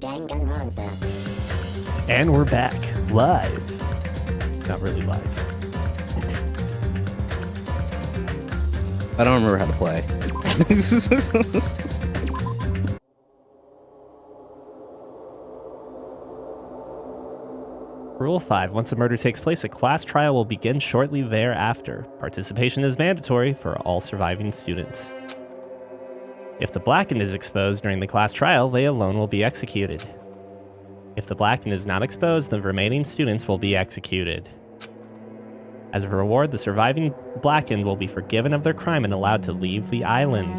Danganronpa. And we're back, live. Not really live. I don't remember how to play. Rule 5. Once a murder takes place, a class trial will begin shortly thereafter. Participation is mandatory for all surviving students. If the blackened is exposed during the class trial, they alone will be executed. If the blackened is not exposed, the remaining students will be executed. As a reward, the surviving blackened will be forgiven of their crime and allowed to leave the island.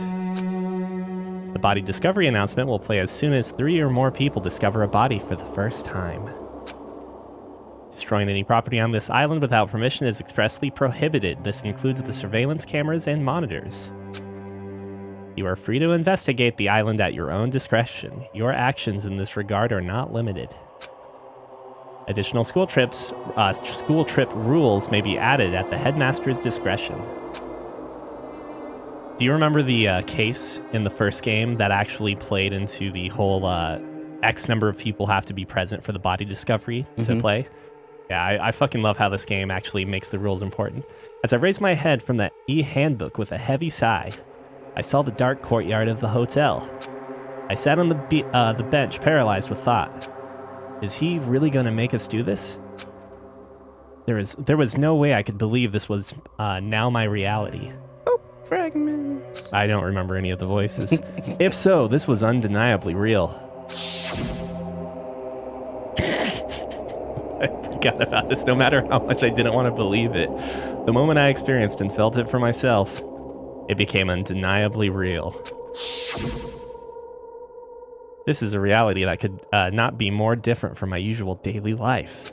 The body discovery announcement will play as soon as 3 or more people discover a body for the first time. Destroying any property on this island without permission is expressly prohibited. This includes the surveillance cameras and monitors. You are free to investigate the island at your own discretion. Your actions in this regard are not limited. Additional school trip rules may be added at the headmaster's discretion. Do you remember the case in the first game that actually played into the whole X number of people have to be present for the body discovery to play? Yeah, I fucking love how this game actually makes the rules important. As I raised my head from the e-handbook with a heavy sigh, I saw the dark courtyard of the hotel. I sat on the bench, paralyzed with thought. Is he really going to make us do this? There was no way I could believe this was now my reality. Oh, fragments. I don't remember any of the voices. If so, this was undeniably real. I forgot about this, no matter how much I didn't want to believe it. The moment I experienced and felt it for myself, it became undeniably real. This is a reality that could not be more different from my usual daily life.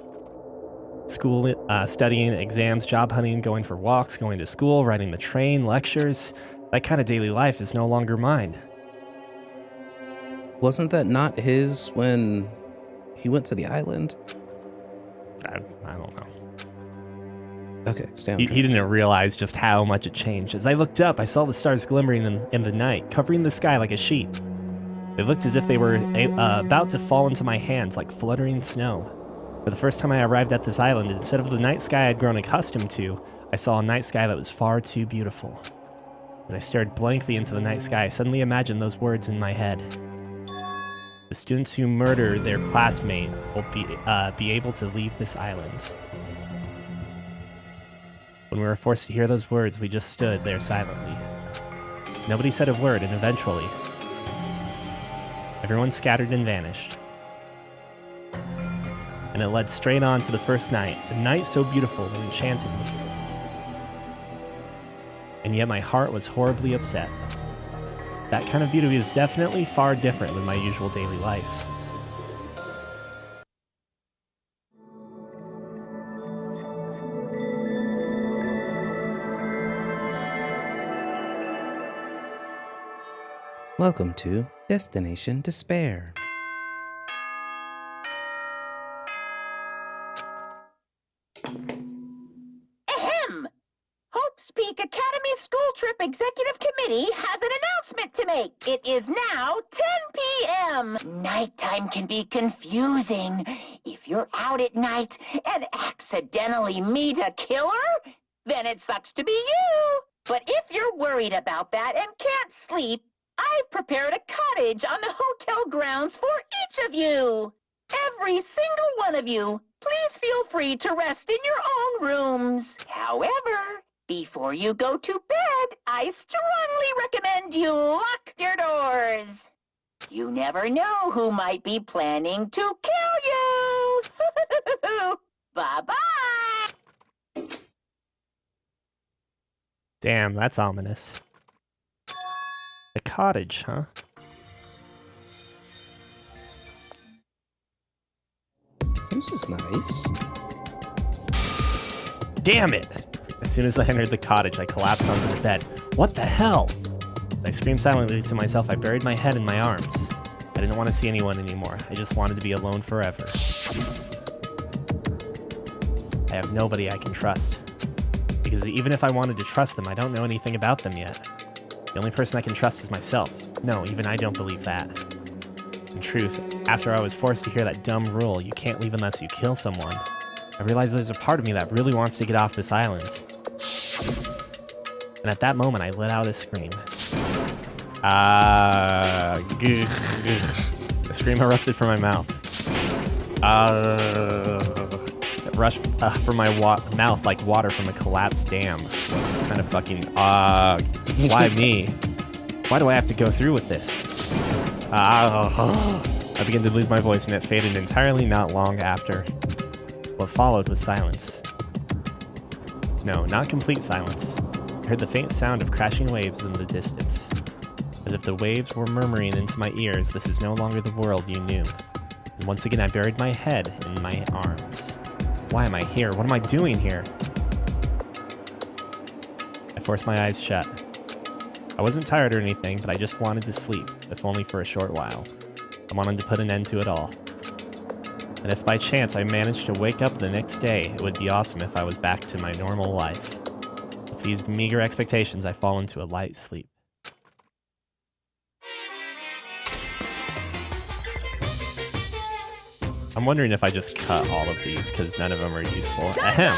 School, studying, exams, job hunting, going for walks, going to school, riding the train, lectures. That kind of daily life is no longer mine. Wasn't that not his when he went to the island? I don't know. Okay, stay on He track. didn't realize just how much it changed. As I looked up, I saw the stars glimmering in the night, covering the sky like a sheet. They looked as if they were about to fall into my hands like fluttering snow. For the first time I arrived at this island, instead of the night sky I'd grown accustomed to, I saw a night sky that was far too beautiful. As I stared blankly into the night sky, I suddenly imagined those words in my head. The students who murder their classmate will be able to leave this island. When we were forced to hear those words, we just stood there silently. Nobody said a word, and eventually, everyone scattered and vanished. And it led straight on to the first night, a night so beautiful it enchanted me. And yet my heart was horribly upset. That kind of beauty is definitely far different than my usual daily life. Welcome to Destination Despair. Ahem! Hope's Peak Academy School Trip Executive Committee has an announcement to make. It is now 10 p.m. Nighttime can be confusing. If you're out at night and accidentally meet a killer, then it sucks to be you. But if you're worried about that and can't sleep, I've prepared a cottage on the hotel grounds for each of you. Every single one of you. Please feel free to rest in your own rooms. However, before you go to bed, I strongly recommend you lock your doors. You never know who might be planning to kill you. Bye-bye. Damn, that's ominous. The cottage, huh? This is nice. Damn it! As soon as I entered the cottage, I collapsed onto the bed. What the hell? As I screamed silently to myself, I buried my head in my arms. I didn't want to see anyone anymore. I just wanted to be alone forever. I have nobody I can trust. Because even if I wanted to trust them, I don't know anything about them yet. The only person I can trust is myself. No, even I don't believe that. In truth, After I was forced to hear that dumb rule, you can't leave unless you kill someone, I realized there's a part of me that really wants to get off this island. And at that moment, I let out a scream. A scream erupted from my mouth. It rushed from my mouth like water from a collapsed dam. Kind of fucking, why me? Why do I have to go through with this? I began to lose my voice and it faded entirely not long after. What followed was silence. No, not complete silence. I heard the faint sound of crashing waves in the distance. As if the waves were murmuring into my ears, this is no longer the world you knew. And once again, I buried my head in my arms. Why am I here? What am I doing here? I forced my eyes shut. I wasn't tired or anything, but I just wanted to sleep, if only for a short while. I wanted to put an end to it all. And if by chance I managed to wake up the next day, it would be awesome if I was back to my normal life. With these meager expectations, I fall into a light sleep. I'm wondering if I just cut all of these, because none of them are useful. Ahem.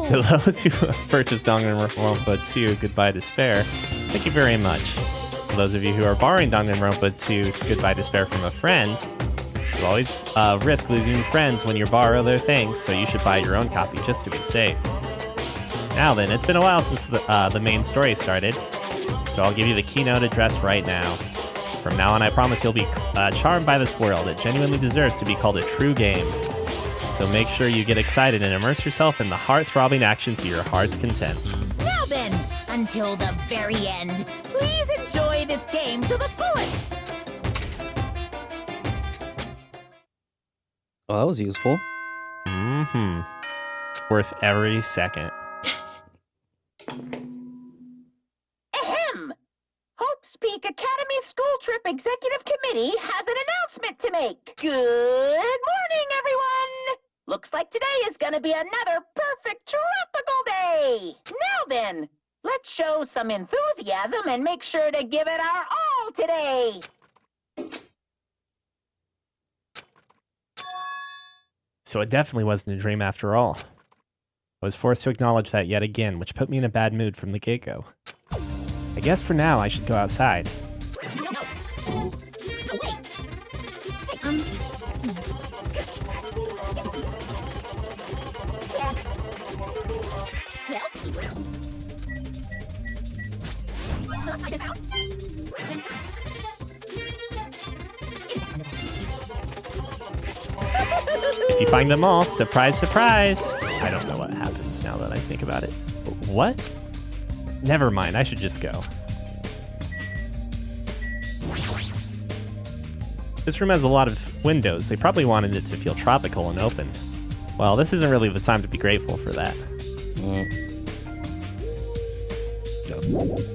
To those who have purchased Danganronpa 2, Goodbye Despair, thank you very much. For those of you who are borrowing Danganronpa 2, Goodbye Despair from a friend, you always risk losing friends when you borrow their things, so you should buy your own copy just to be safe. Now then, it's been a while since the main story started, so I'll give you the keynote address right now. From now on, I promise you'll be charmed by this world. It genuinely deserves to be called a true game. So make sure you get excited and immerse yourself in the heart-throbbing action to your heart's content. Now then, until the very end, please enjoy this game to the fullest. Oh, that was useful. Mm-hmm. Worth every second. Ahem! Hope's Peak Academy School Trip Executive Committee has an announcement to make. Good morning, everyone! Looks like today is gonna be another perfect tropical day! Now then, let's show some enthusiasm and make sure to give it our all today! So it definitely wasn't a dream after all. I was forced to acknowledge that yet again, which put me in a bad mood from the get-go. I guess for now I should go outside. No, wait. Hey, If you find them all, surprise, surprise! I don't know what happens now that I think about it. What? Never mind, I should just go. This room has a lot of windows. They probably wanted it to feel tropical and open. Well, this isn't really the time to be grateful for that.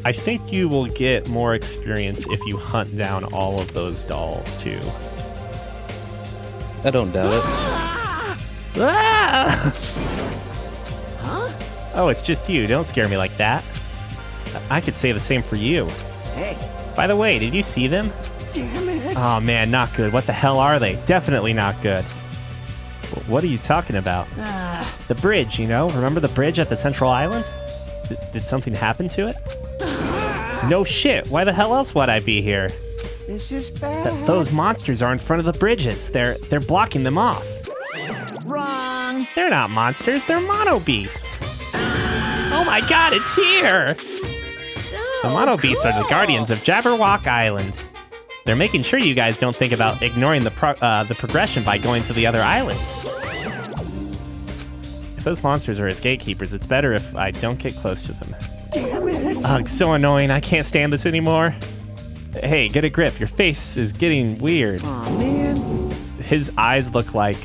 I think you will get more experience if you hunt down all of those dolls, too. I don't doubt it. Ah! Huh? Oh, it's just you. Don't scare me like that. I could say the same for you. Hey. By the way, did you see them? Damn it. Oh man, not good. What the hell are they? Definitely not good. What are you talking about? The bridge, you know? Remember the bridge at the central island? Did something happen to it? No shit. Why the hell else would I be here? This is bad. Those monsters are in front of the bridges. They're blocking them off. wrong. They're not monsters. They're mono beasts. Oh my god, it's here! So The mono beasts are the guardians of Jabberwock Island. They're making sure you guys don't think about ignoring the progression by going to the other islands. If those monsters are as gatekeepers, it's better if I don't get close to them. Damn it. Ugh, so annoying. I can't stand this anymore. Hey, get a grip. Your face is getting weird. Aw, man. His eyes look like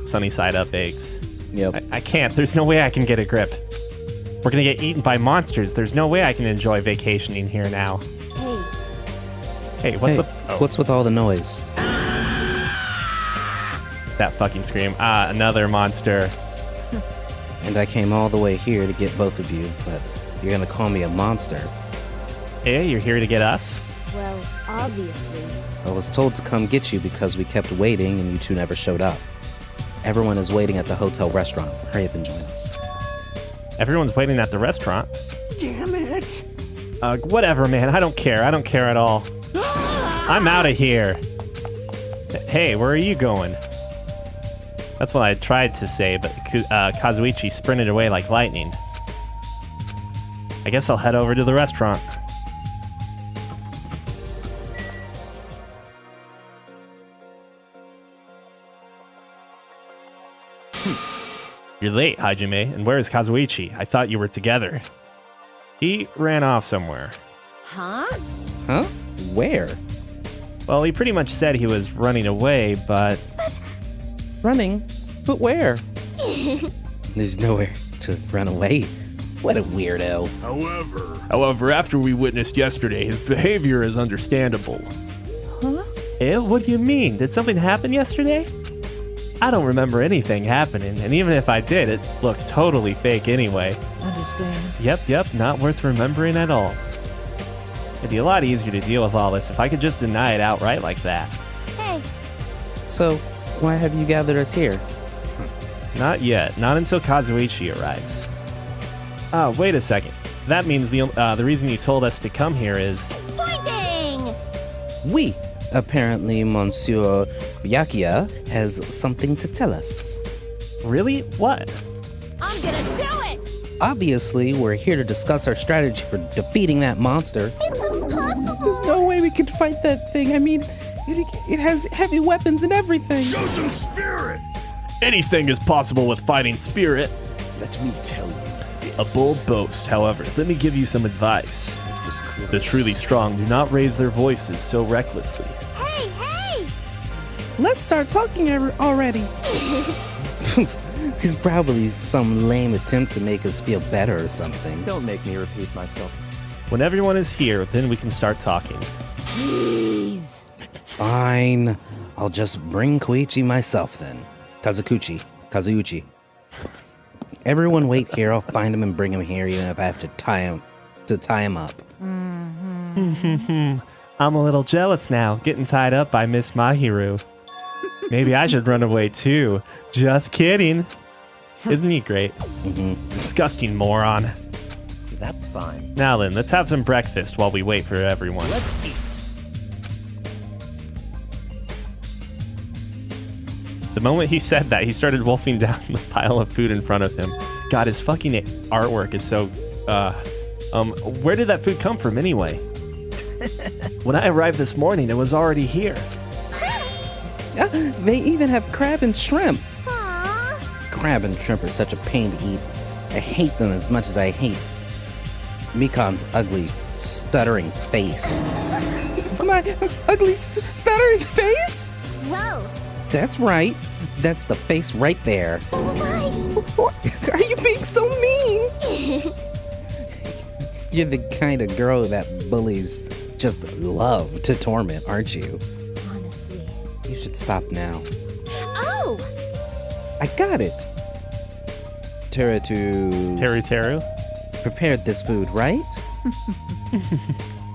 sunny side up eggs. Yep. I can't. There's no way I can get a grip. We're gonna get eaten by monsters. There's no way I can enjoy vacationing here now. Hey, what's What's with all the noise? that fucking scream? Another monster. And I came all the way here to get both of you, but you're gonna call me a monster. Hey, you're here to get us? Well, obviously. I was told to come get you because we kept waiting and you two never showed up. Everyone is waiting at the hotel restaurant. Hurry up and join us. Everyone's waiting at the restaurant. Damn it. Whatever, man. I don't care. I don't care at all. I'm out of here. Hey, where are you going? That's what I tried to say, but Kazuichi sprinted away like lightning. I guess I'll head over to the restaurant. You're late, Hajime. And where is Kazuichi? I thought you were together. He ran off somewhere. Huh? Huh? Where? Well, he pretty much said he was running away, but... Running? But where? There's nowhere to run away. What a weirdo. However, after we witnessed yesterday, his behavior is understandable. Huh? What do you mean? Did something happen yesterday? I don't remember anything happening, and even if I did, it looked totally fake anyway. Understand. Yep, not worth remembering at all. It'd be a lot easier to deal with all this if I could just deny it outright like that. Hey, So, why have you gathered us here? Not yet. Not until Kazuichi arrives. Wait a second. That means the reason you told us to come here is... Pointing! We. Apparently, Monsieur Byakuya has something to tell us. Really? What? I'm gonna do it! Obviously, we're here to discuss our strategy for defeating that monster. It's impossible! There's no way we could fight that thing. I mean, it has heavy weapons and everything. Show some spirit! Anything is possible with fighting spirit. Let me tell you A this. bold boast, however. Let me give you some advice. It was close. The truly strong do not raise their voices so recklessly. hey, hey! Let's start talking already. It's probably some lame attempt to make us feel better or something. Don't make me repeat myself. When everyone is here, then we can start talking. Jeez. Fine. I'll just bring Koichi myself then. Kazuuchi. Everyone wait here. I'll find him and bring him here, even if I have to tie him up. I'm a little jealous now, getting tied up by Miss Mahiru. Maybe I should run away too. Just kidding. Isn't he great? Disgusting moron. That's fine. Now then, let's have some breakfast while we wait for everyone. Let's eat. The moment he said that, he started wolfing down the pile of food in front of him. God, his fucking artwork is so, where did that food come from anyway? When I arrived this morning, it was already here. Yeah, they even have crab and shrimp. Aww. Crab and shrimp are such a pain to eat. I hate them as much as I hate Mikan's ugly, stuttering face. My ugly, stuttering face? Gross. That's right. That's the face right there. What? Are you being so mean? You're the kind of girl that bullies just love to torment, aren't you? Honestly. You should stop now. Oh! I got it. Teru? prepared this food, right?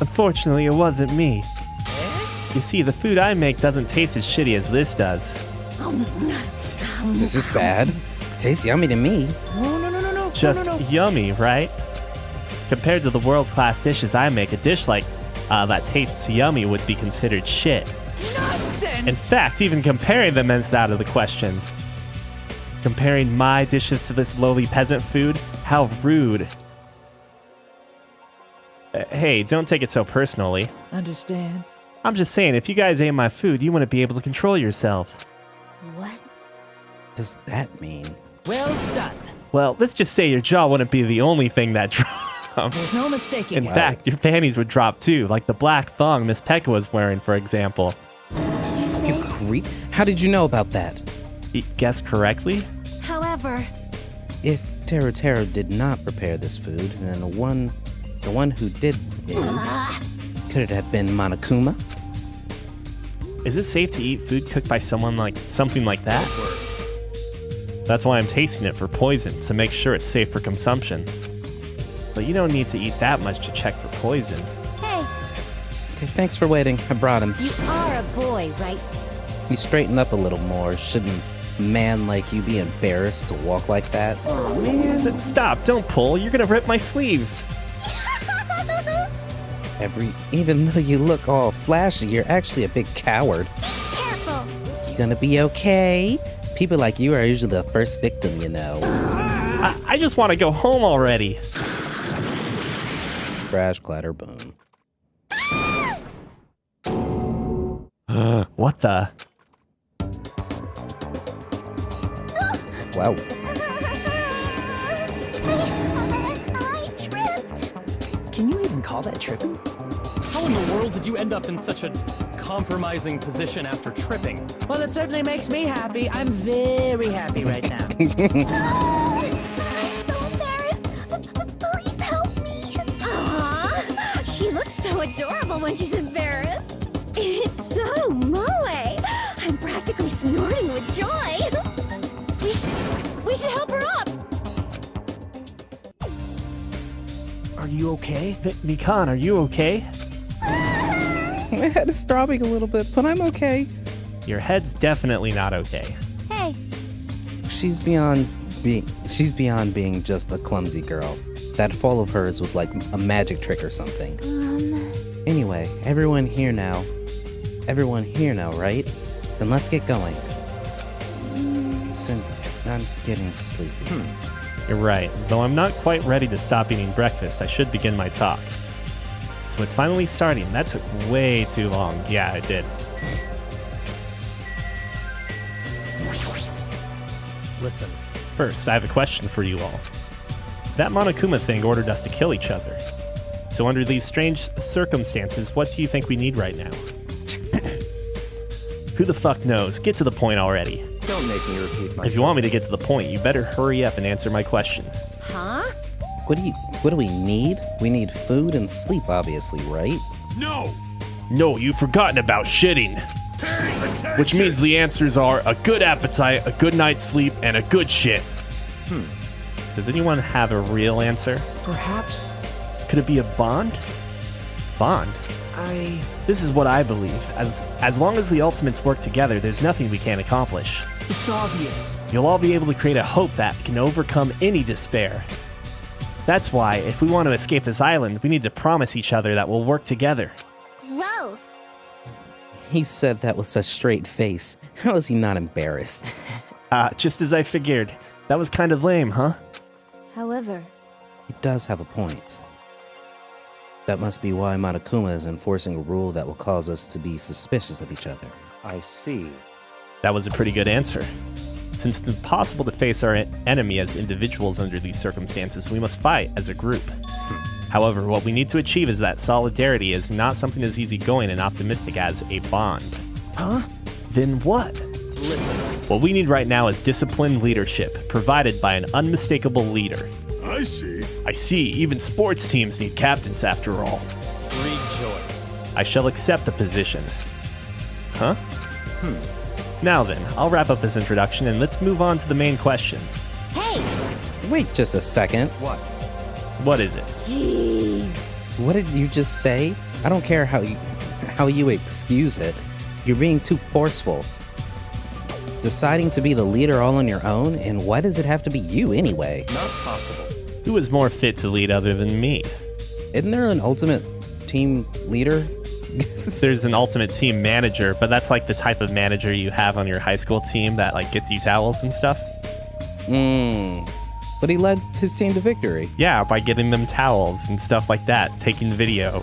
Unfortunately, it wasn't me. You see, the food I make doesn't taste as shitty as this does. This is bad. Tastes yummy to me. No. Just no. yummy, right? Compared to the world-class dishes I make, a dish like that tastes yummy would be considered shit. Nonsense! In fact, even comparing them is out of the question. Comparing my dishes to this lowly peasant food? How rude. Hey, don't take it so personally. Understand? I'm just saying, if you guys ate my food, you wouldn't be able to control yourself. What? Does that mean? Well done. Well, let's just say your jaw wouldn't be the only thing that There's drops. no mistaking In it. fact, your panties would drop too, like the black thong Miss Pekka was wearing, for example. Did you say? Creep? How did you know about that? You guessed correctly? However, If Teru did not prepare this food, then the one who did is... Could it have been Monokuma? Is it safe to eat food cooked by something like that? That's why I'm tasting it for poison, to make sure it's safe for consumption. But you don't need to eat that much to check for poison. hey, Okay, thanks for waiting. I brought him. You are a boy, right? You straighten up a little more. Shouldn't a man like you be embarrassed to walk like that? Stop, don't pull. You're gonna rip my sleeves. Even though you look all flashy, you're actually a big coward. Careful. You gonna be okay? People like you are usually the first victim, you know. I just want to go home already. Crash, clatter, boom. What the? Wow. I tripped. Can you even call that tripping? How in the world did you end up in such a compromising position after tripping? Well, it certainly makes me happy. I'm very happy right now. I'm so embarrassed. Please help me. Aww. She looks so adorable when she's embarrassed. It's so moe. I'm practically snorting with joy. We should help her up. Are you okay? Mikan, are you okay? My head is throbbing a little bit, but I'm okay. Your head's definitely not okay. Hey. She's beyond being just a clumsy girl. That fall of hers was like a magic trick or something. Anyway, everyone here now, right? Then let's get going. Since I'm getting sleepy. You're right. Though I'm not quite ready to stop eating breakfast, I should begin my talk. So it's finally starting. That took way too long. Yeah, it did. Listen, First, I have a question for you all. That Monokuma thing ordered us to kill each other. So under these strange circumstances, what do you think we need right now? Who the fuck knows? Get to the point already. don't make me repeat myself. If you want me to get to the point, you better hurry up and answer my question. Huh? What do we need? We need food and sleep, obviously, right? No! No, you've forgotten about shitting. Pay attention! Which means the answers are a good appetite, a good night's sleep, and a good shit. Does anyone have a real answer? Perhaps Could it be a bond? Bond? This is what I believe. As long as the Ultimates work together, there's nothing we can't accomplish. it's obvious. You'll all be able to create a hope that can overcome any despair. That's why, if we want to escape this island, we need to promise each other that we'll work together. Gross. He said that with such straight face. How is he not embarrassed? Just as I figured. That was kind of lame, huh? However, He does have a point. That must be why Monokuma is enforcing a rule that will cause us to be suspicious of each other. I see. That was a pretty good answer. Since it's impossible to face our enemy as individuals under these circumstances, we must fight as a group. However, what we need to achieve is that solidarity is not something as easygoing and optimistic as a bond. Huh? Then what? Listen, What we need right now is disciplined leadership, provided by an unmistakable leader. I see. I see, even sports teams need captains after all. rejoice. I shall accept the position. Huh? Now then, I'll wrap up this introduction and let's move on to the main question. hey, Wait just a second. What? What is it? jeez. What did you just say? I don't care how you excuse it. You're being too forceful. Deciding to be the leader all on your own, and why does it have to be you anyway? Not possible. Who is more fit to lead other than me? Isn't there an ultimate team leader? There's an ultimate team manager, but that's like the type of manager you have on your high school team that like gets you towels and stuff. But he led his team to victory. Yeah, by getting them towels and stuff like that, taking video.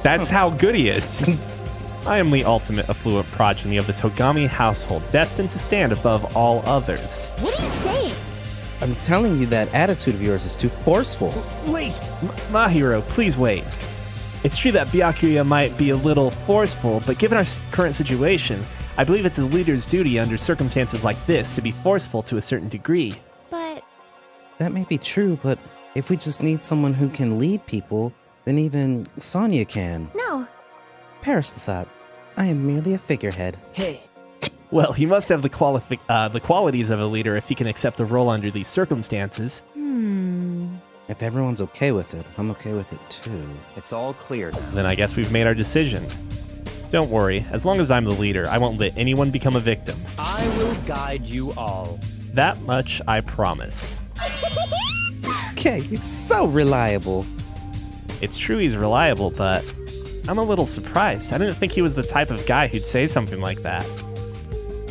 That's how good he is. I am the ultimate affluent progeny of the Togami household, destined to stand above all others. What are you saying? I'm telling you that attitude of yours is too forceful. Wait, Mahiro, please wait. It's true that Byakuya might be a little forceful, but given our current situation, I believe it's a leader's duty under circumstances like this to be forceful to a certain degree. But That may be true, but if we just need someone who can lead people, then even Sonya can. no. Perish the thought. I am merely a figurehead. hey, Well, he must have the qualities of a leader if he can accept a role under these circumstances. And If everyone's okay with it, I'm okay with it too. It's all clear now. Then I guess we've made our decision. Don't worry, as long as I'm the leader, I won't let anyone become a victim. I will guide you all. That much I promise. Okay, it's so reliable. It's true he's reliable, but I'm a little surprised. I didn't think he was the type of guy who'd say something like that.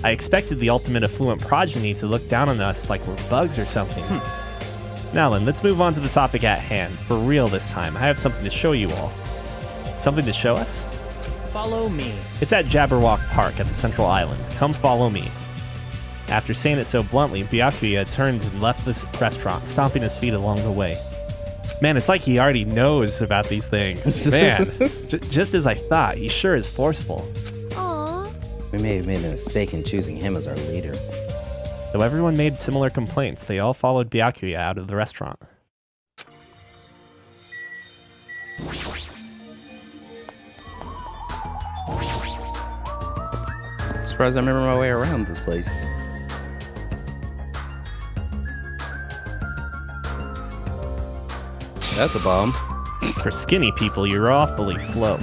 I expected the ultimate affluent progeny to look down on us like we're bugs or something. Now then, let's move on to the topic at hand. For real this time, I have something to show you all. Something to show us? Follow me. It's at Jabberwock Park at the Central Island. Come follow me. After saying it so bluntly, Byakuya turned and left the restaurant, stomping his feet along the way. Man, it's like he already knows about these things. Man, just as I thought, he sure is forceful. Aw. We may have made a mistake in choosing him as our leader. Though everyone made similar complaints, they all followed Byakuya out of the restaurant. Surprised I remember my way around this place. That's a bomb. For skinny people, you're awfully slow.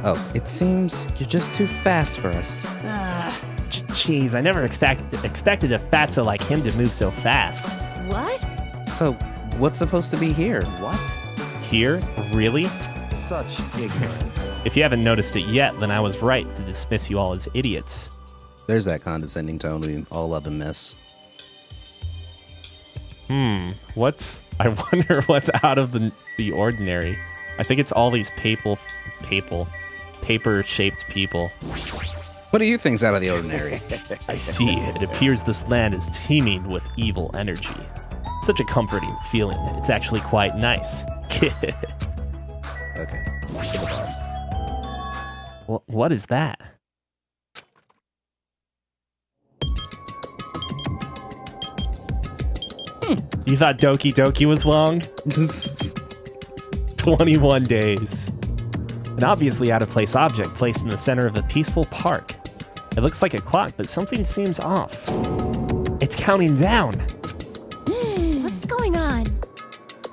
Oh, it seems you're just too fast for us. Jeez, I never expected a fatso like him to move so fast. What? So, what's supposed to be here? What? Here? Really? Such ignorance. If you haven't noticed it yet, then I was right to dismiss you all as idiots. There's that condescending tone we all love and miss. I wonder what's out of the ordinary. I think it's all these paper-shaped people. What do you think's out of the ordinary? I see. It appears this land is teeming with evil energy. Such a comforting feeling. It's actually quite nice. Okay. What is that? You thought Doki Doki was long? 21 days. An obviously out-of-place object placed in the center of a peaceful park. It looks like a clock, but something seems off. It's counting down. What's going on?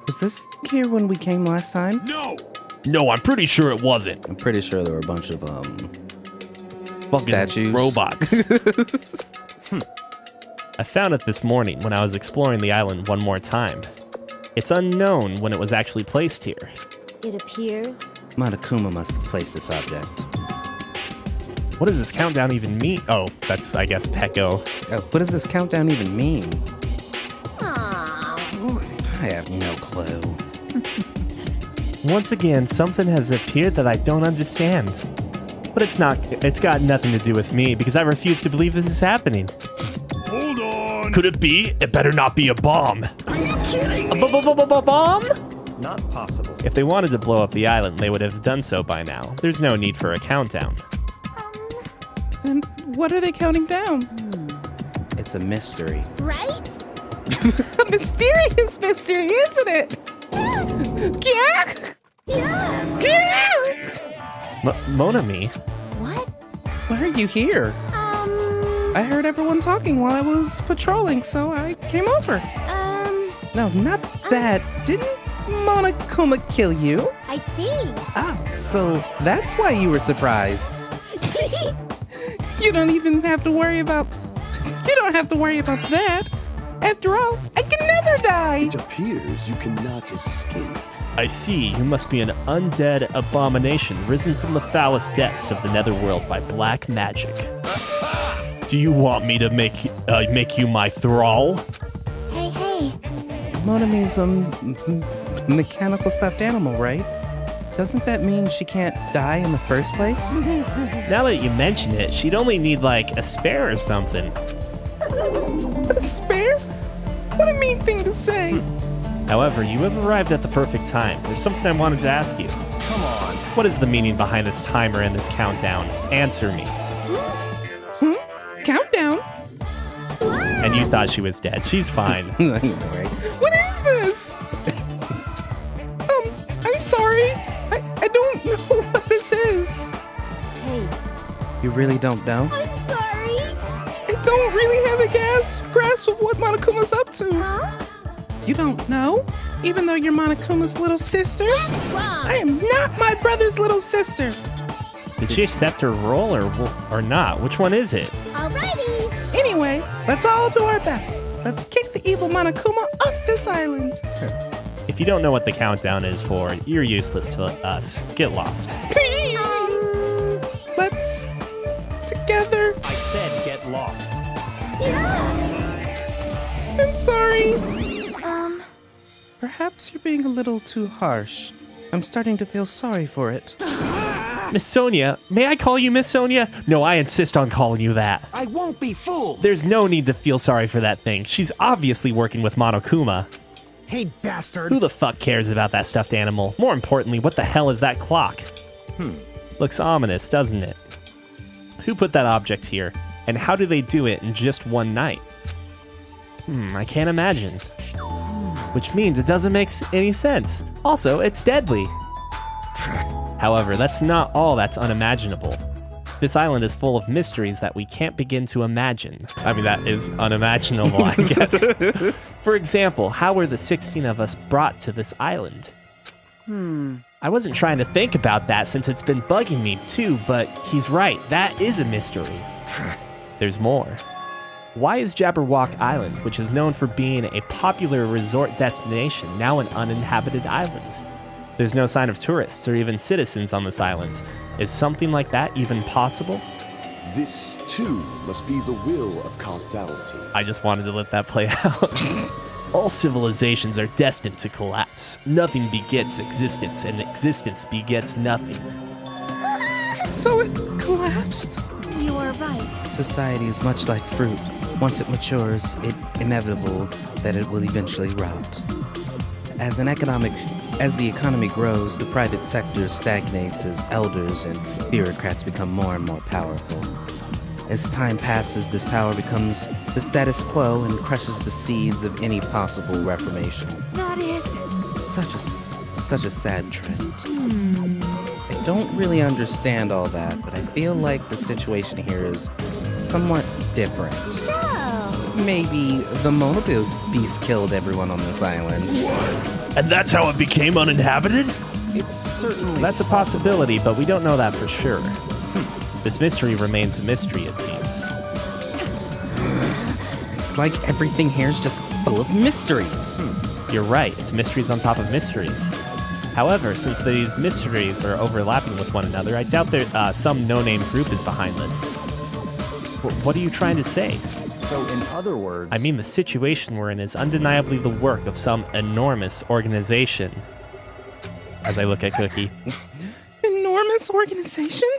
Was this here when we came last time? No! No, I'm pretty sure it wasn't. I'm pretty sure there were a bunch of, Fucking statues. robots. I found it this morning when I was exploring the island one more time. It's unknown when it was actually placed here. It appears. Monokuma must have placed this object. What does this countdown even mean? Oh, that's, I guess, Pecco. Oh, what does this countdown even mean? Aw. I have no clue. Once again, something has appeared that I don't understand. But it's got nothing to do with me because I refuse to believe this is happening. Hold on! Could it be? It better not be a bomb. Are you kidding me? A bomb? Not possible. If they wanted to blow up the island, they would have done so by now. There's no need for a countdown. And what are they counting down? It's a mystery. Right? A mysterious mystery, isn't it? Yeah! Yeah. Yeah! Monami? What? Why are you here? I heard everyone talking while I was patrolling, so I came over. No, not that. Didn't Monokuma kill you? I see. Ah, so that's why you were surprised. You don't even have to worry about... You don't have to worry about that. After all, I can never die. It appears you cannot escape. I see. You must be an undead abomination risen from the foulest depths of the netherworld by black magic. Do you want me to make you my thrall? Hey. Monami's mechanical stuffed animal, right? Doesn't that mean she can't die in the first place? Now that you mention it, she'd only need like a spare or something. A spare? What a mean thing to say. However, you have arrived at the perfect time. There's something I wanted to ask you. Come on. What is the meaning behind this timer and this countdown? Answer me. Countdown? And you thought she was dead. She's fine. I know, right? What is this? I'm sorry. I don't know what this is. Hey, You really don't know? I'm sorry. don't really have a grasp of what Monokuma's up to. Huh? You don't know? Even though you're Monokuma's little sister? Wrong. I am not my brother's little sister. Did she accept her role or not? Which one is it? Alrighty. Anyway, let's all do our best. Let's kick the evil Monokuma off this island. If you don't know what the countdown is for, you're useless to us. Get lost. Let's together. I said get lost. I'm sorry. Um, Perhaps you're being a little too harsh. I'm starting to feel sorry for it. Miss Sonia, may I call you Miss Sonia? No, I insist on calling you that. I won't be fooled. There's no need to feel sorry for that thing. She's obviously working with Monokuma. Hey, bastard. Who the fuck cares about that stuffed animal? More importantly, what the hell is that clock? Looks ominous, doesn't it? Who put that object here? And how do they do it in just one night? I can't imagine. Which means it doesn't make any sense. Also, it's deadly. However, that's not all that's unimaginable. This island is full of mysteries that we can't begin to imagine. I mean, that is unimaginable, I guess. For example, how were the 16 of us brought to this island? I wasn't trying to think about that since it's been bugging me too, but he's right, that is a mystery. There's more. Why is Jabberwock Island, which is known for being a popular resort destination, now an uninhabited island? There's no sign of tourists or even citizens on this island. Is something like that even possible? This, too, must be the will of causality. I just wanted to let that play out. All civilizations are destined to collapse. Nothing begets existence, and existence begets nothing. So it collapsed? you are right. Society is much like fruit. Once it matures, it's inevitable that it will eventually rot. As the economy grows, the private sector stagnates as elders and bureaucrats become more and more powerful. As time passes, this power becomes the status quo and crushes the seeds of any possible reformation. That is... Such a sad trend. I don't really understand all that, but I feel like the situation here is somewhat different. So... Maybe the Mona Beast killed everyone on this island. And that's how it became uninhabited? It's certainly... That's a possibility, but we don't know that for sure. This mystery remains a mystery, it seems. It's like everything here is just full of mysteries. You're right, it's mysteries on top of mysteries. However, since these mysteries are overlapping with one another, I doubt that some no-name group is behind this. What are you trying to say? So, in other words... I mean, the situation we're in is undeniably the work of some enormous organization. As I look at Cookie. Enormous organization?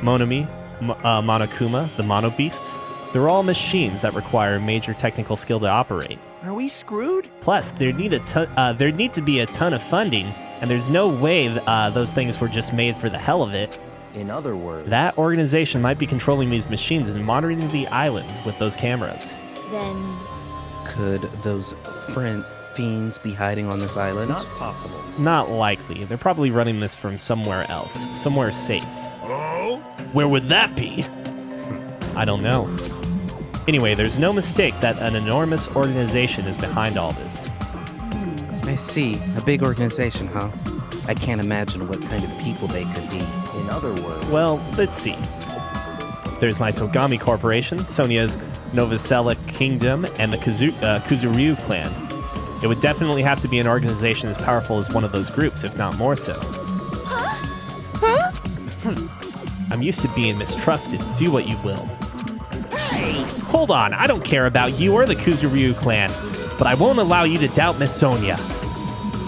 Monami, Monokuma, the Mono Beasts, they're all machines that require major technical skill to operate. Are we screwed? Plus, there'd need to be a ton of funding, and there's no way those things were just made for the hell of it. In other words... That organization might be controlling these machines and monitoring the islands with those cameras. Then... Could those fiends be hiding on this island? Not possible. Not likely. They're probably running this from somewhere else, somewhere safe. Oh? Where would that be? I don't know. Anyway, there's no mistake that an enormous organization is behind all this. I see. A big organization, huh? I can't imagine what kind of people they could be. In other words... Well, let's see. There's my Togami Corporation, Sonia's Novoselic Kingdom, and the Kuzuryu clan. It would definitely have to be an organization as powerful as one of those groups, if not more so. Huh? I'm used to being mistrusted. Do what you will. Hey! Hold on, I don't care about you or the Kuzuryu clan, but I won't allow you to doubt Miss Sonia.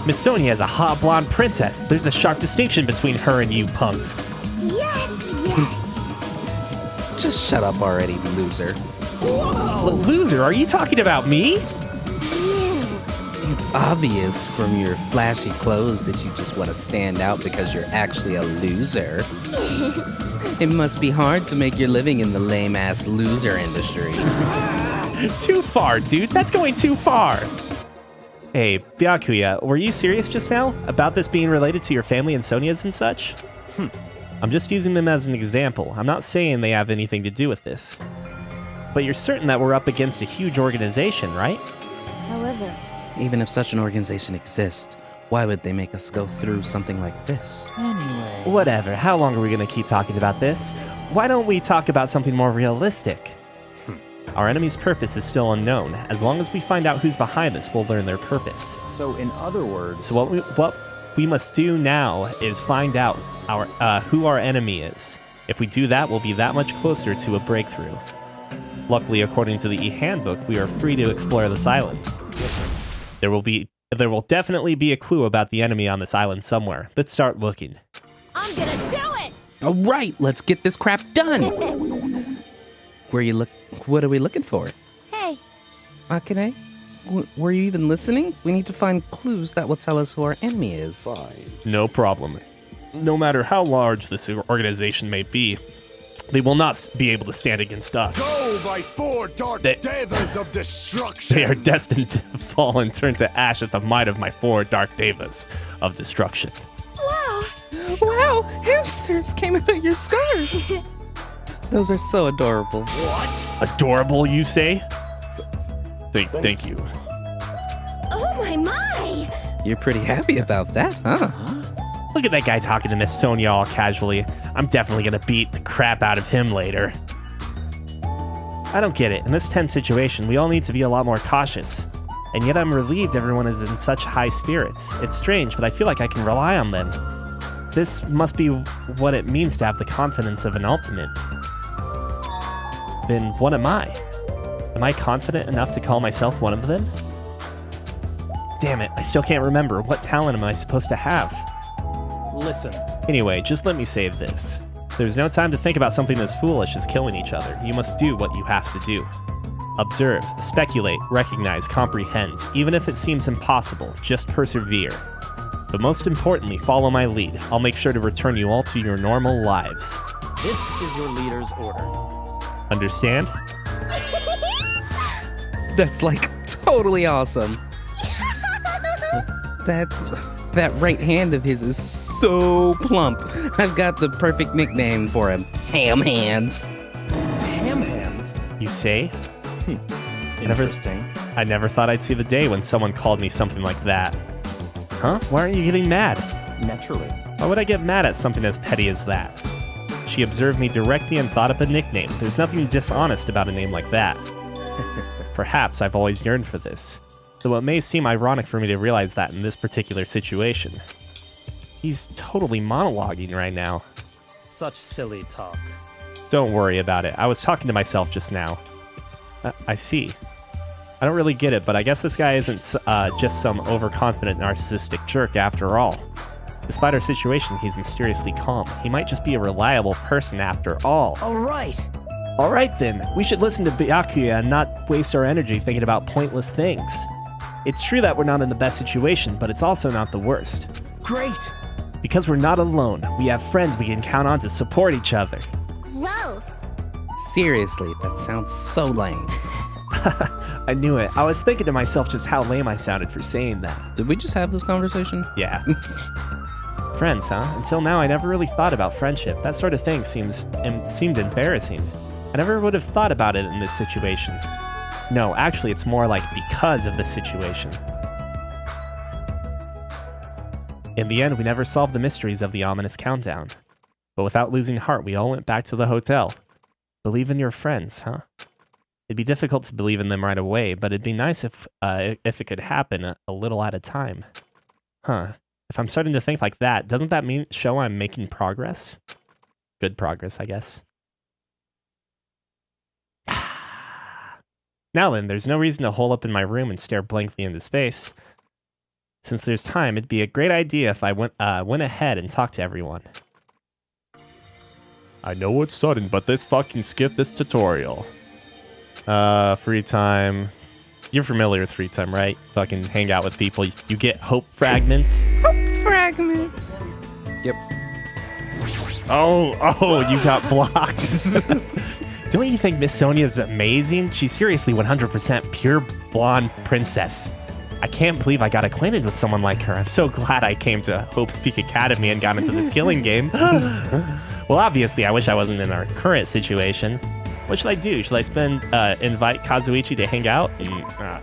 Miss Sonia is a hot blonde princess. There's a sharp distinction between her and you punks. Yes! Just shut up already, loser. Loser, are you talking about me? It's obvious from your flashy clothes that you just want to stand out because you're actually a loser. It must be hard to make your living in the lame-ass loser industry. Too far, dude. That's going too far. Hey, Byakuya, were you serious just now? About this being related to your family and Sonia's and such? I'm just using them as an example. I'm not saying they have anything to do with this. But you're certain that we're up against a huge organization, right? However, Even if such an organization exists, why would they make us go through something like this? Anyway. Whatever, how long are we gonna keep talking about this? Why don't we talk about something more realistic? Our enemy's purpose is still unknown. As long as we find out who's behind this, we'll learn their purpose. So, in other words... So what we must do now is find out who our enemy is. If we do that, we'll be that much closer to a breakthrough. Luckily, according to the e-handbook, we are free to explore this island. There will definitely be a clue about the enemy on this island somewhere. Let's start looking. I'm gonna do it! All right, let's get this crap done. What are we looking for? hey, Akane? Were you even listening? We need to find clues that will tell us who our enemy is. Fine. No problem. No matter how large this organization may be, they will not be able to stand against us. Go, my 4 dark devas of destruction! They are destined to fall and turn to ash at the might of my 4 dark devas of destruction. wow. Wow, hamsters came out of your scarf. Those are so adorable. What? Adorable, you say? Thank you. Oh my. You're pretty happy about that, huh? Look at that guy talking to Miss Sonia all casually. I'm definitely gonna beat the crap out of him later. I don't get it. In this tense situation, we all need to be a lot more cautious. And yet I'm relieved everyone is in such high spirits. It's strange, but I feel like I can rely on them. This must be what it means to have the confidence of an ultimate. Then what am I? Am I confident enough to call myself one of them? Damn it, I still can't remember. What talent am I supposed to have? Listen. Anyway, just let me say this. There's no time to think about something as foolish as killing each other. You must do what you have to do. Observe, speculate, recognize, comprehend. Even if it seems impossible, just persevere. But most importantly, follow my lead. I'll make sure to return you all to your normal lives. This is your leader's order. Understand? That's like totally awesome. That right hand of his is so plump. I've got the perfect nickname for him. Ham Hands. Ham hands? You say? Interesting. I never thought I'd see the day when someone called me something like that. Huh? Why aren't you getting mad? Naturally. Why would I get mad at something as petty as that? She observed me directly and thought up a nickname. There's nothing dishonest about a name like that. Perhaps I've always yearned for this. Though it may seem ironic for me to realize that in this particular situation. He's totally monologuing right now. Such silly talk. Don't worry about it. I was talking to myself just now. I see. I don't really get it, but I guess this guy isn't just some overconfident narcissistic jerk after all. Despite our situation, he's mysteriously calm. He might just be a reliable person after all. All right. All right then, we should listen to Byakuya and not waste our energy thinking about pointless things. It's true that we're not in the best situation, but it's also not the worst. Great. Because we're not alone, we have friends we can count on to support each other. Gross. Seriously, that sounds so lame. I knew it. I was thinking to myself just how lame I sounded for saying that. Did we just have this conversation? Yeah. Friends, huh? Until now, I never really thought about friendship. That sort of thing seemed embarrassing. I never would have thought about it in this situation. No, actually, it's more like because of this situation. In the end, we never solved the mysteries of the ominous countdown. But without losing heart, we all went back to the hotel. Believe in your friends, huh? It'd be difficult to believe in them right away, but it'd be nice if it could happen a little at a time. Huh. If I'm starting to think like that, doesn't that show I'm making progress? Good progress, I guess. Now then, there's no reason to hole up in my room and stare blankly into space. Since there's time, it'd be a great idea if I went ahead and talked to everyone. I know it's sudden, but let's fucking skip this tutorial. Free time. You're familiar with free time, right? Fucking hang out with people. You get hope fragments. Hope fragments. Yep. Oh, you got blocked. Don't you think Miss Sonia's amazing? She's seriously 100% pure blonde princess. I can't believe I got acquainted with someone like her. I'm so glad I came to Hope's Peak Academy and got into this killing game. Well, obviously, I wish I wasn't in our current situation. What should I do? Should I invite Kazuichi to hang out?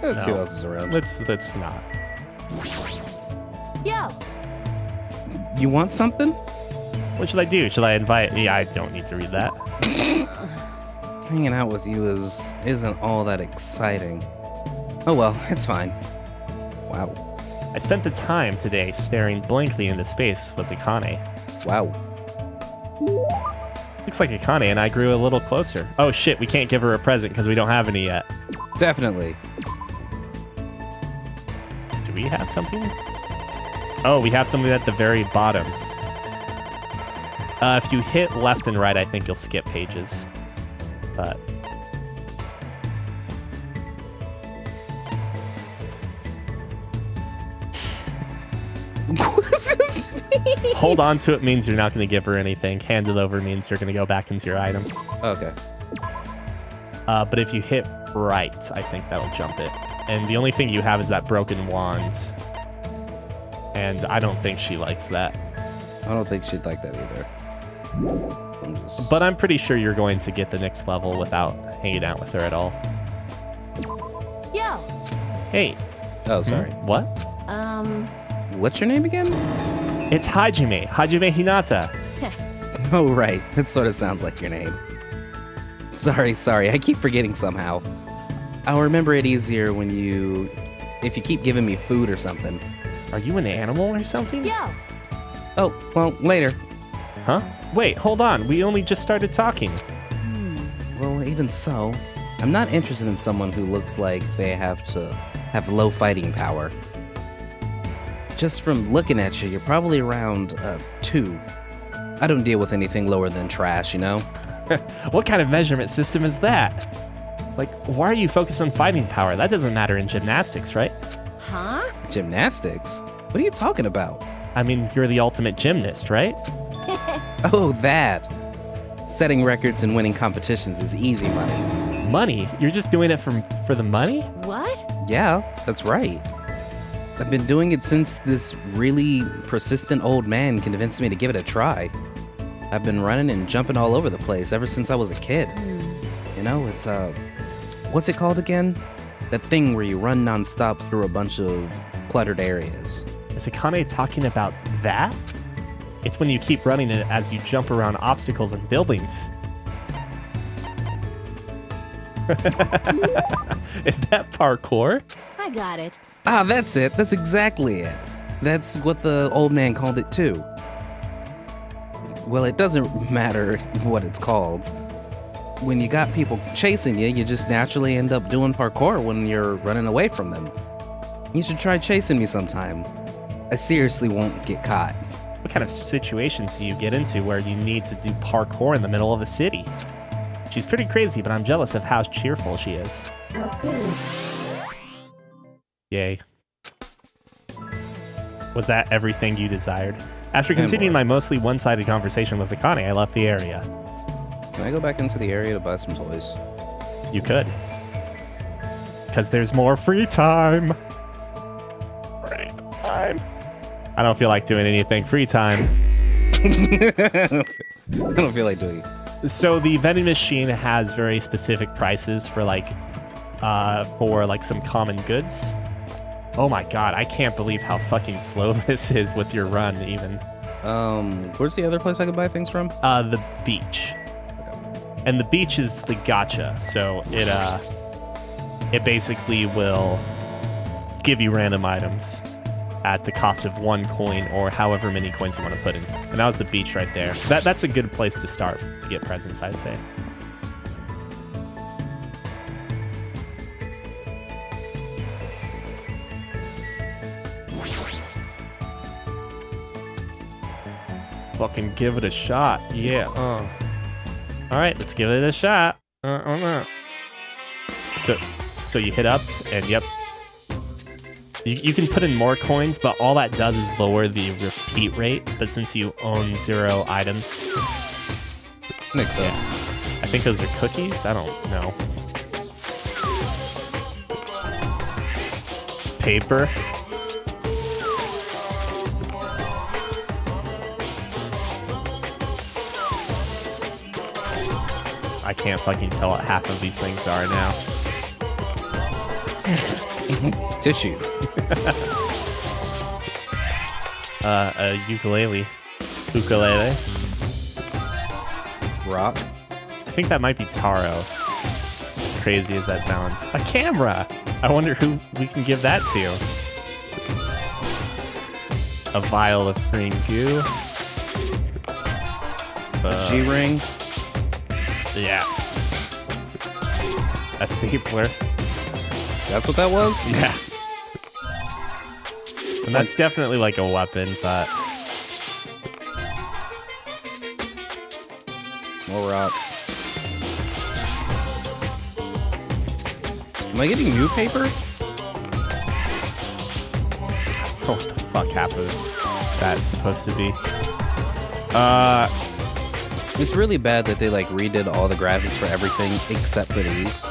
Let's see no. what else is around. Let's not. Yo, You want something? What should I do? Should I invite? Yeah, I don't need to read that. Hanging out with you isn't all that exciting. Oh well, it's fine. Wow. I spent the time today staring blankly into space with Akane. Wow. Looks like Akane and I grew a little closer. Oh shit, we can't give her a present because we don't have any yet. Definitely. Do we have something? Oh, we have something at the very bottom. If you hit left and right, I think you'll skip pages. But... What does this mean? hold on to it means you're not going to give her anything. Hand it over means you're going to go back into your items. Okay. But if you hit right, I think that'll jump it. And the only thing you have is that broken wand. And I don't think she likes that. I don't think she'd like that either. But I'm pretty sure you're going to get the next level without hanging out with her at all. yo. Hey. Oh, sorry. What? What's your name again? It's Hajime Hinata. Oh, right. That sort of sounds like your name. Sorry. I keep forgetting somehow. I'll remember it easier if you keep giving me food or something. Are you an animal or something? Yo. Oh, well, later. Huh? Wait, hold on. We only just started talking. Well, even so, I'm not interested in someone who looks like they have low fighting power. Just from looking at you, you're probably around 2. I don't deal with anything lower than trash, you know? What kind of measurement system is that? Like, why are you focused on fighting power? That doesn't matter in gymnastics, right? Huh? Gymnastics? What are you talking about? I mean, you're the ultimate gymnast, right? Oh, that. Setting records and winning competitions is easy money. Money? You're just doing it for the money? What? Yeah, that's right. I've been doing it since this really persistent old man convinced me to give it a try. I've been running and jumping all over the place ever since I was a kid. You know, it's, what's it called again? That thing where you run nonstop through a bunch of cluttered areas. Is Akane talking about that? It's when you keep running it as you jump around obstacles and buildings. Is that parkour? I got it. Ah, that's it. That's exactly it. That's what the old man called it too. Well, it doesn't matter what it's called. When you got people chasing you, you just naturally end up doing parkour when you're running away from them. You should try chasing me sometime. I seriously won't get caught. What kind of situations do you get into where you need to do parkour in the middle of a city? She's pretty crazy, but I'm jealous of how cheerful she is. Yay. Was that everything you desired? After continuing my mostly one-sided conversation with Akane, I left the area. Can I go back into the area to buy some toys? You could. Because there's more free time. Free time. I don't feel like doing anything. Free time. I don't feel like doing it. So the vending machine has very specific prices for some common goods. Oh my god, I can't believe how fucking slow this is with your run, even. Where's the other place I could buy things from? The beach. Okay. And the beach is the gacha, so it basically will give you random items at the cost of 1 coin or however many coins you want to put in. And that was the beach right there. That's a good place to start to get presents, I'd say. Fucking give it a shot. Yeah. All right, let's give it a shot. So you hit up, and yep. You can put in more coins, but all that does is lower the repeat rate. But since you own 0 items... Makes sense. I think those are cookies? I don't know. Paper. I can't fucking tell what half of these things are now. Tissue. A ukulele. Ukulele. Rock. I think that might be taro. As crazy as that sounds. A camera! I wonder who we can give that to. A vial of green goo. G-ring. Yeah. A stapler. That's what that was? Yeah. And that's definitely like a weapon, but... More rock. Am I getting new paper? What the fuck half of that's supposed to be? It's really bad that they like redid all the graphics for everything except for these.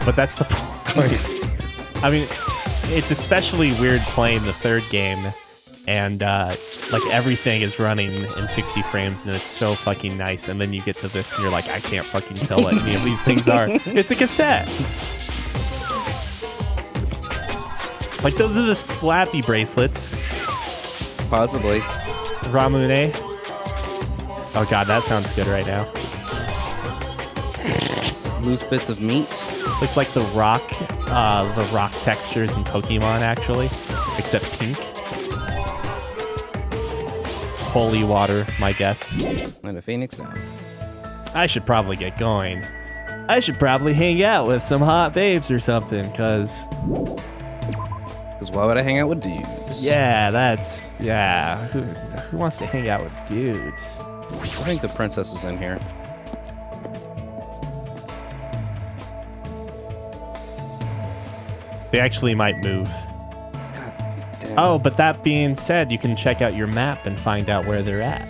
But that's the point. I mean, it's especially weird playing the third game and like everything is running in 60 frames and it's so fucking nice, and then you get to this and you're like, I can't fucking tell what any of these things are. It's a cassette. Like, those are the slappy bracelets. Possibly. Ramen. Oh god, that sounds good right now. Loose bits of meat. Looks like the rock textures in Pokemon, actually, except pink. Holy water, my guess. And a phoenix now. I should probably get going. I should probably hang out with some hot babes or something, cause why would I hang out with dudes? yeah. Who wants to hang out with dudes? I think the princess is in here. They actually might move. God damn. Oh, but that being said, you can check out your map and find out where they're at.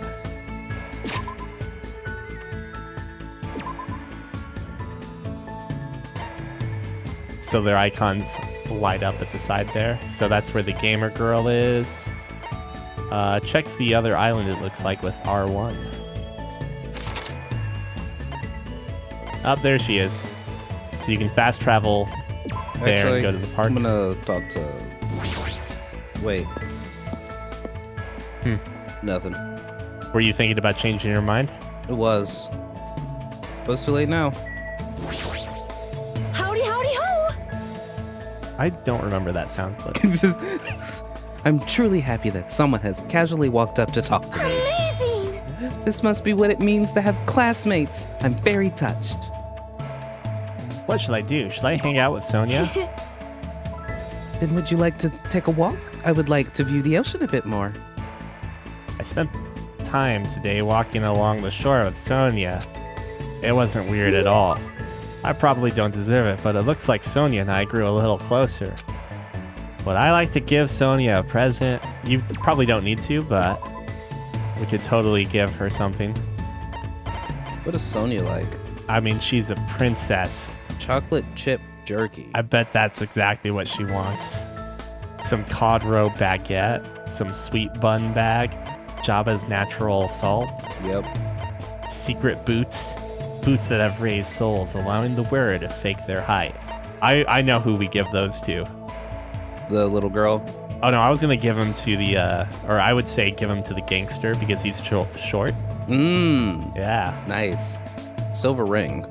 So their icons light up at the side there. So that's where the gamer girl is. Check the other island, it looks like, with R1. Up there she is. So you can fast travel there Actually, and go to the park. I'm gonna talk to... Wait. Nothing. Were you thinking about changing your mind? It was. But it's too late now. Howdy, howdy, ho! I don't remember that sound clip. I'm truly happy that someone has casually walked up to talk to me. Amazing! This must be what it means to have classmates. I'm very touched. What should I do? Should I hang out with Sonia? Then would you like to take a walk? I would like to view the ocean a bit more. I spent time today walking along the shore with Sonia. It wasn't weird at all. I probably don't deserve it, but it looks like Sonia and I grew a little closer. Would I like to give Sonia a present? You probably don't need to, but we could totally give her something. What is Sonia like? I mean, she's a princess. Chocolate chip jerky. I bet that's exactly what she wants. Some cod roe baguette, some sweet bun bag, Jabba's natural salt, Yep. secret boots, boots that have raised soles, allowing the wearer to fake their height. I know who we give those to. The little girl. Oh no, I was gonna give him to the, or I would say give him to the gangster because he's short. Yeah. Nice. Silver ring.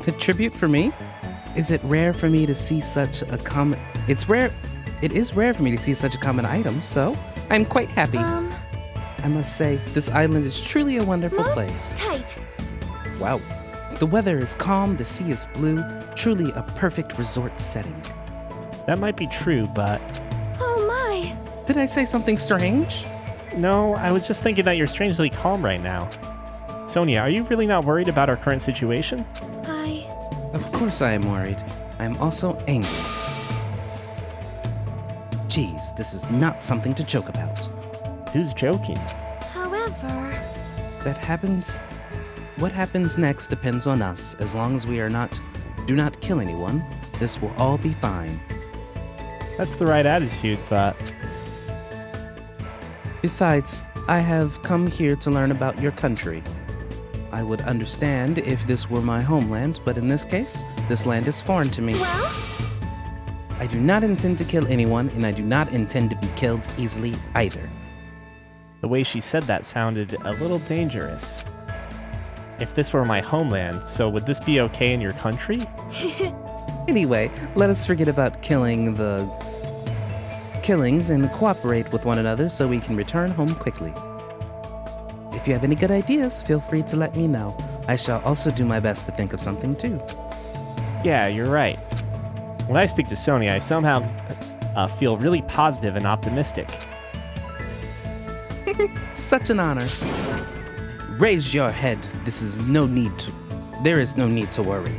A tribute for me? Is it rare for me to see such a common... It is rare for me to see such a common item, so I'm quite happy. I must say, this island is truly a wonderful place. Tight. Wow. The weather is calm, the sea is blue, truly a perfect resort setting. That might be true, but Oh my. Did I say something strange? no, I was just thinking that you're strangely calm right now. Sonia, are you really not worried about our current situation? Of course I am worried. I am also angry. Geez, this is not something to joke about. Who's joking? However... What happens next depends on us. As long as we do not kill anyone, this will all be fine. That's the right attitude, but Besides, I have come here to learn about your country. I would understand if this were my homeland, but in this case, this land is foreign to me. Well? I do not intend to kill anyone, and I do not intend to be killed easily either. The way she said that sounded a little dangerous. If this were my homeland, so would this be okay in your country? Anyway, let us forget about killing the killings and cooperate with one another so we can return home quickly. If you have any good ideas, feel free to let me know. I shall also do my best to think of something too. Yeah, you're right. When I speak to Sonia, I somehow feel really positive and optimistic. Such an honor. Raise your head. There is no need to worry.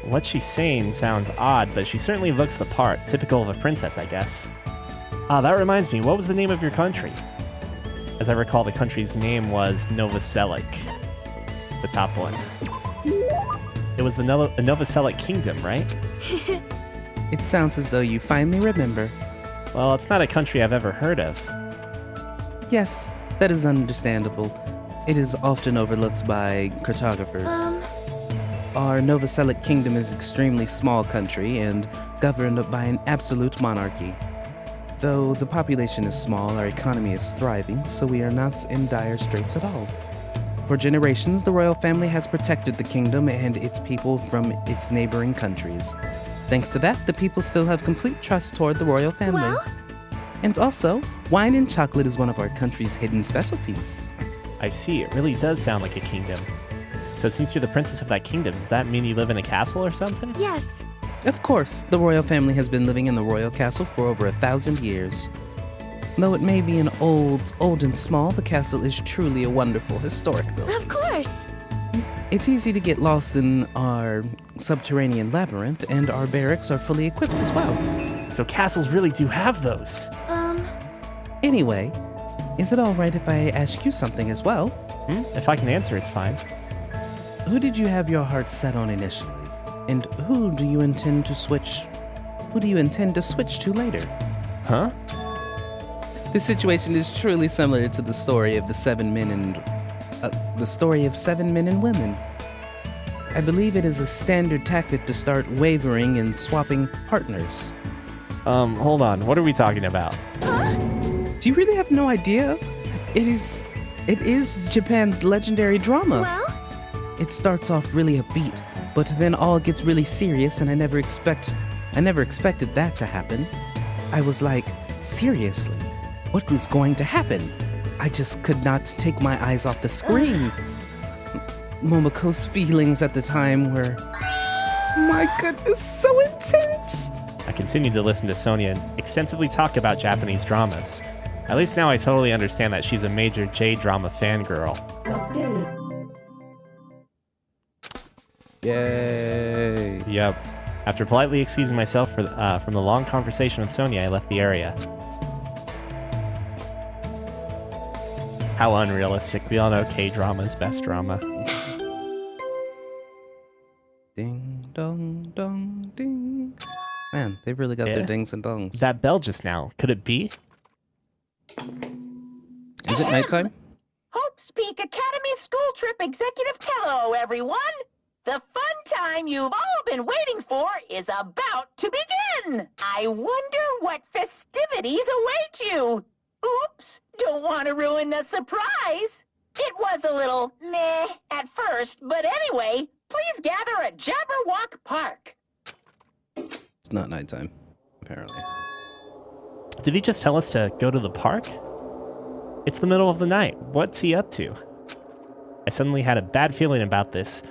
What she's saying sounds odd, but she certainly looks the part, typical of a princess, I guess. Ah, that reminds me, what was the name of your country? As I recall, the country's name was Novoselic. The top one. It was the Novoselic Kingdom, right? It sounds as though you finally remember. Well, it's not a country I've ever heard of. Yes, that is understandable. It is often overlooked by cartographers. Our Novoselic Kingdom is an extremely small country and governed by an absolute monarchy. Though the population is small, our economy is thriving, so we are not in dire straits at all. For generations, the royal family has protected the kingdom and its people from its neighboring countries. Thanks to that, the people still have complete trust toward the royal family. Well? And also, wine and chocolate is one of our country's hidden specialties. I see, it really does sound like a kingdom. So since you're the princess of that kingdom, does that mean you live in a castle or something? Yes. Of course, the royal family has been living in the royal castle for over 1,000 years. Though it may be an old and small, the castle is truly a wonderful historic building. Of course. It's easy to get lost in our subterranean labyrinth, and our barracks are fully equipped as well. So castles really do have those. Anyway, is it alright if I ask you something as well? If I can answer, it's fine. Who did you have your heart set on initially? And who do you intend to switch to later? Huh? This situation is truly similar to the story of the seven men and women. I believe it is a standard tactic to start wavering and swapping partners. Hold on. What are we talking about? Do you really have no idea? It is Japan's legendary drama. Well? It starts off really upbeat, but then all gets really serious, and I never expected that to happen. I was like, seriously, what was going to happen? I just could not take my eyes off the screen. Momoko's feelings at the time were, my goodness, so intense. I continued to listen to Sonia extensively talk about Japanese dramas. At least now I totally understand that she's a major J-drama fangirl. Yay. Yep. After politely excusing myself from the long conversation with Sonia, I left the area. How unrealistic. We all know K-drama is best drama. Ding, dong, dong, ding. Man, they've really got their dings and dongs. That bell just now, could it be? Is it nighttime? Hope's Peak Academy School Trip Executive. Hello, everyone. The fun time you've all been waiting for is about to begin. I wonder what festivities await you. Oops, don't want to ruin the surprise. It was a little meh at first, but anyway, please gather at Jabberwock Park. It's not nighttime, apparently. Did he just tell us to go to the park? It's the middle of the night. What's he up to? I suddenly had a bad feeling about this,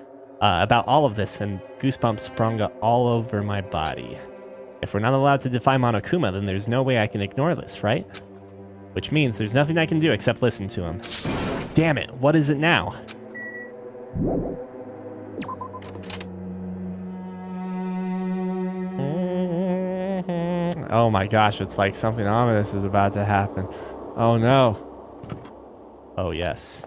about all of this, and goosebumps sprung all over my body. If we're not allowed to defy Monokuma, then there's no way I can ignore this, right? Which means there's nothing I can do except listen to him. Damn it, what is it now? Oh my gosh, it's like something ominous is about to happen. Oh no. Oh yes.